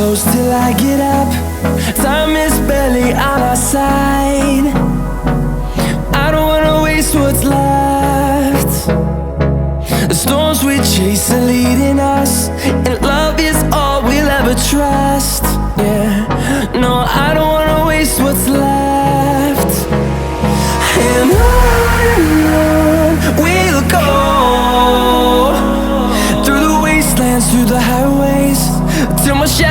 close till I get up. Time is barely on our side. I don't wanna waste what's left. The storms we chase are leading us, and love is all we'll ever trust. Yeah, no, I don't wanna waste what's left. And on we'll go, through the wastelands, through the highways, till my shadow